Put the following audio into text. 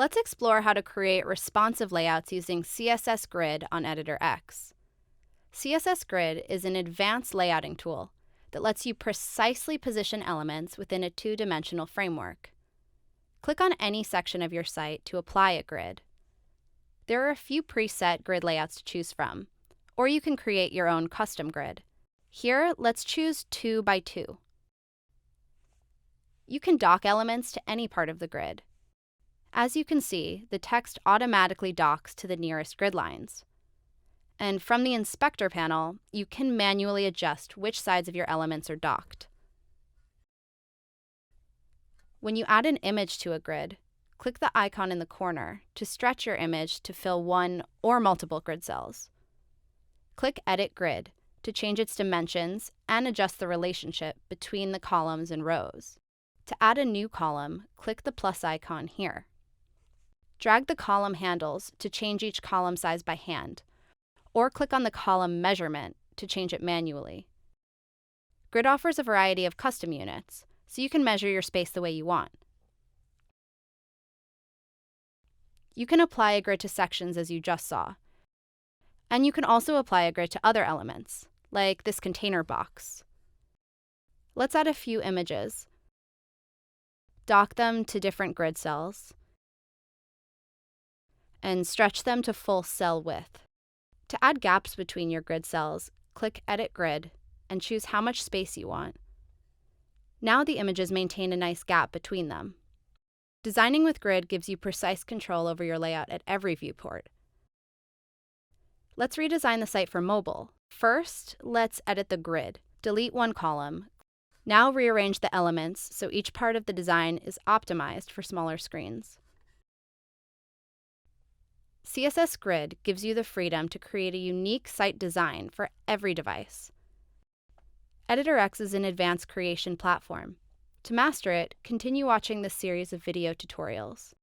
Let's explore how to create responsive layouts using CSS Grid on Editor X. CSS Grid is an advanced layouting tool that lets you precisely position elements within a two-dimensional framework. Click on any section of your site to apply a grid. There are a few preset grid layouts to choose from, or you can create your own custom grid. Here, let's choose 2 by 2. You can dock elements to any part of the grid. As you can see, the text automatically docks to the nearest grid lines. And from the Inspector panel, you can manually adjust which sides of your elements are docked. When you add an image to a grid, click the icon in the corner to stretch your image to fill one or multiple grid cells. Click Edit Grid to change its dimensions and adjust the relationship between the columns and rows. To add a new column, click the plus icon here. Drag the column handles to change each column size by hand, or click on the column measurement to change it manually. Grid offers a variety of custom units, so you can measure your space the way you want. You can apply a grid to sections as you just saw. And you can also apply a grid to other elements, like this container box. Let's add a few images. Dock them to different grid cells, and stretch them to full cell width. To add gaps between your grid cells, click Edit Grid and choose how much space you want. Now the images maintain a nice gap between them. Designing with Grid gives you precise control over your layout at every viewport. Let's redesign the site for mobile. First, let's edit the grid. Delete one column. Now rearrange the elements so each part of the design is optimized for smaller screens. CSS Grid gives you the freedom to create a unique site design for every device. Editor X is an advanced creation platform. To master it, continue watching this series of video tutorials.